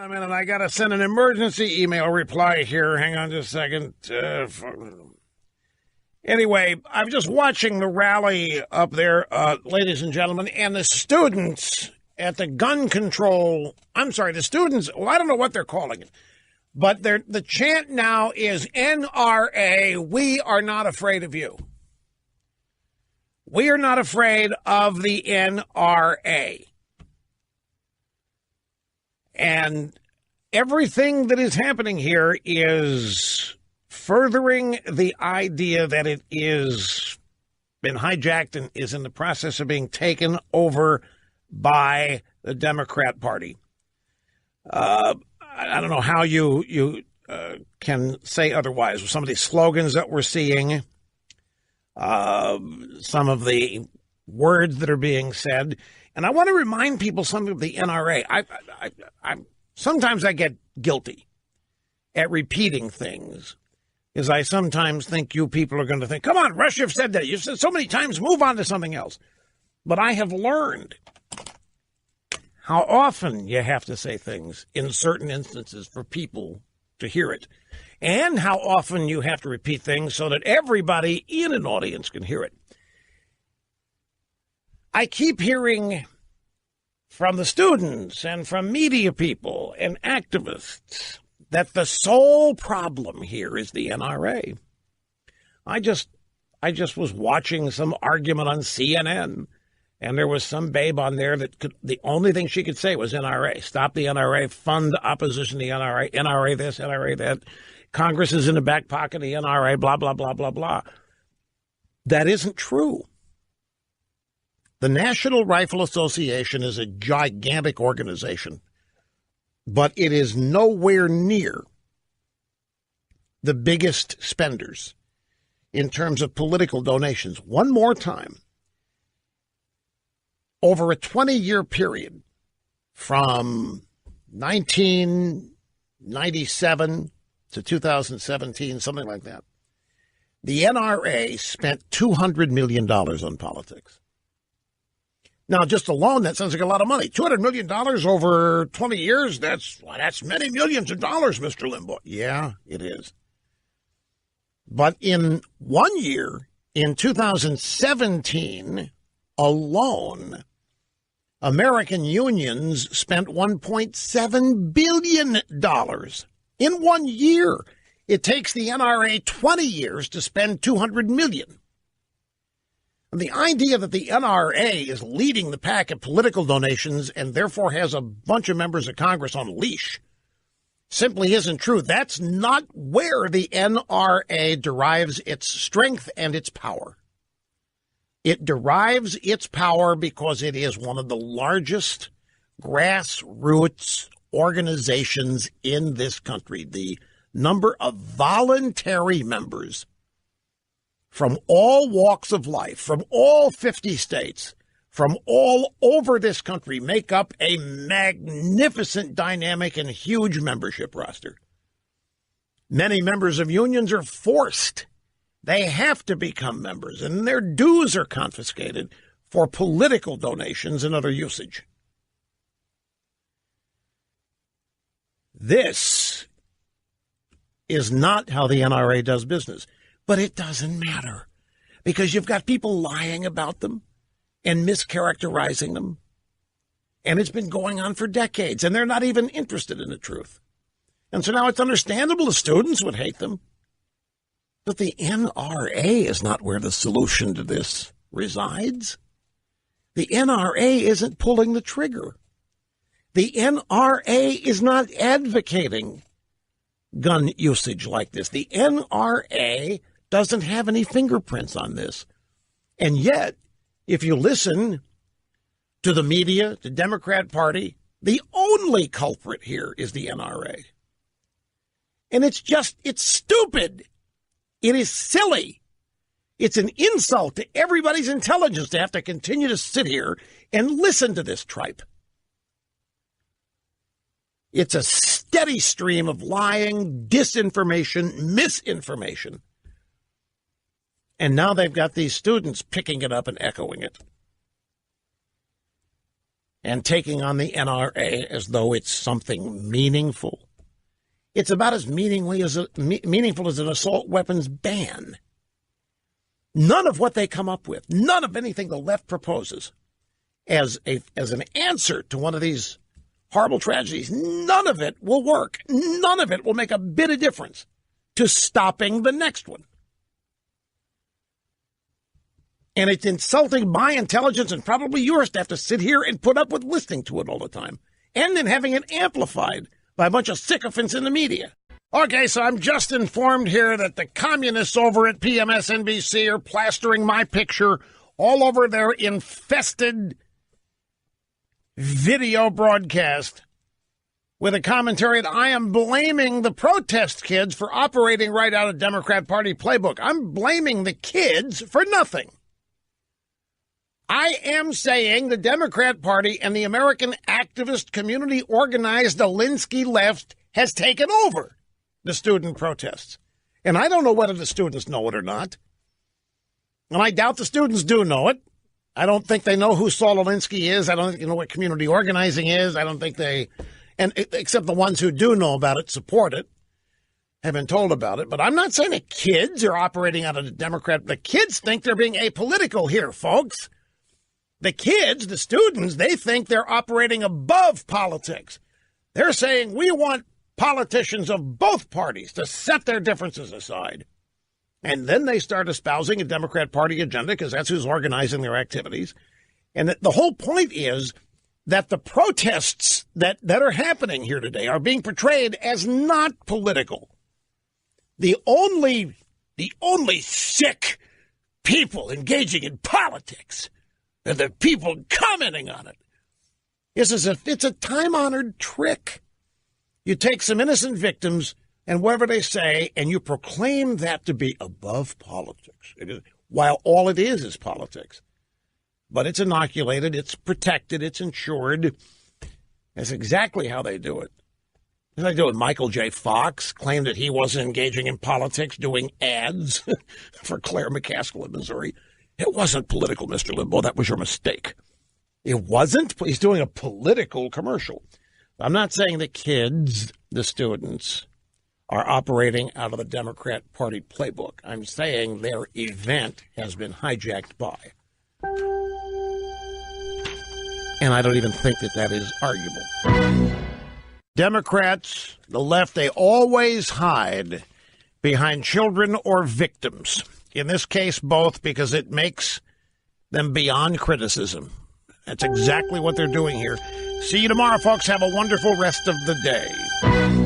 on a minute. I got to send an emergency email reply here. Hang on just a second. Anyway, I'm just watching the rally up there, ladies and gentlemen, and the students at the the students, well, I don't know what they're calling it, but the chant now is NRA, we are not afraid of you. We are not afraid of the NRA. And everything that is happening here is furthering the idea that it is been hijacked and is in the process of being taken over by the Democrat Party. I don't know how you can say otherwise with some of these slogans that we're seeing, some of the words that are being said. And I want to remind people something of the NRA. Sometimes I get guilty at repeating things, because I sometimes think you people are going to think, come on, Rush, you've said that. You've said so many times, move on to something else. But I have learned how often you have to say things in certain instances for people to hear it, and how often you have to repeat things so that everybody in an audience can hear it. I keep hearing from the students and from media people and activists that the sole problem here is the NRA. I just was watching some argument on CNN, and there was some babe on there the only thing she could say was NRA. Stop the NRA, fund opposition to the NRA, NRA this, NRA that. Congress is in the back pocket of the NRA, blah, blah, blah, blah, blah. That isn't true. The National Rifle Association is a gigantic organization, but it is nowhere near the biggest spenders in terms of political donations. One more time, over a 20-year period from 1997 to 2017, something like that, the NRA spent $200 million on politics. Now, just alone, that sounds like a lot of money. $200 million over 20 years, that's many millions of dollars, Mr. Limbaugh. Yeah, it is. But in 1 year, in 2017 alone, American unions spent $1.7 billion in 1 year. It takes the NRA 20 years to spend $200 million. And the idea that the NRA is leading the pack of political donations and therefore has a bunch of members of Congress on a leash simply isn't true. That's not where the NRA derives its strength and its power. It derives its power because it is one of the largest grassroots organizations in this country. The number of voluntary members from all walks of life, from all 50 states, from all over this country, make up a magnificent, dynamic, and huge membership roster. Many members of unions are forced. They have to become members, and their dues are confiscated for political donations and other usage. This is not how the NRA does business. But it doesn't matter, because you've got people lying about them and mischaracterizing them. And it's been going on for decades, and they're not even interested in the truth. And so now it's understandable the students would hate them. But the NRA is not where the solution to this resides. The NRA isn't pulling the trigger. The NRA is not advocating gun usage like this. The NRA doesn't have any fingerprints on this. And yet, if you listen to the media, the Democrat Party, the only culprit here is the NRA. And it's stupid. It is silly. It's an insult to everybody's intelligence to have to continue to sit here and listen to this tripe. It's a steady stream of lying, disinformation, misinformation. And now they've got these students picking it up and echoing it. and taking on the NRA as though it's something meaningful. It's about as meaningful as an assault weapons ban. None of what they come up with, none of anything the left proposes as an answer to one of these horrible tragedies, none of it will work. None of it will make a bit of difference to stopping the next one. And it's insulting my intelligence and probably yours to have to sit here and put up with listening to it all the time. And then having it amplified by a bunch of sycophants in the media. Okay, so I'm just informed here that the communists over at PMSNBC are plastering my picture all over their infested video broadcast with a commentary that I am blaming the protest kids for operating right out of Democrat Party playbook. I'm blaming the kids for nothing. I am saying the Democrat Party and the American activist community organized Alinsky left has taken over the student protests. And I don't know whether the students know it or not. And I doubt the students do know it. I don't think they know who Saul Alinsky is. I don't think they know what community organizing is. I don't think they, and except the ones who do know about it, support it, have been told about it. But I'm not saying the kids are operating out of the Democrat. The kids think they're being apolitical here, folks. The kids, the students, they think they're operating above politics. They're saying we want politicians of both parties to set their differences aside. And then they start espousing a Democrat Party agenda because that's who's organizing their activities. And the whole point is that the protests that are happening here today are being portrayed as not political. The only sick people engaging in politics and the people commenting on it is as if it's a time-honored trick. You take some innocent victims and whatever they say, and you proclaim that to be above politics. It is, while all it is politics. But it's inoculated, it's protected, it's insured. That's exactly how they do it. As I do with Michael J. Fox, claimed that he wasn't engaging in politics, doing ads for Claire McCaskill in Missouri. It wasn't political, Mr. Limbaugh. That was your mistake. It wasn't? He's doing a political commercial. I'm not saying the kids, the students, are operating out of the Democrat Party playbook. I'm saying their event has been hijacked by. And I don't even think that is arguable. Democrats, the left, they always hide behind children or victims. In this case, both, because it makes them beyond criticism. That's exactly what they're doing here. See you tomorrow, folks. Have a wonderful rest of the day.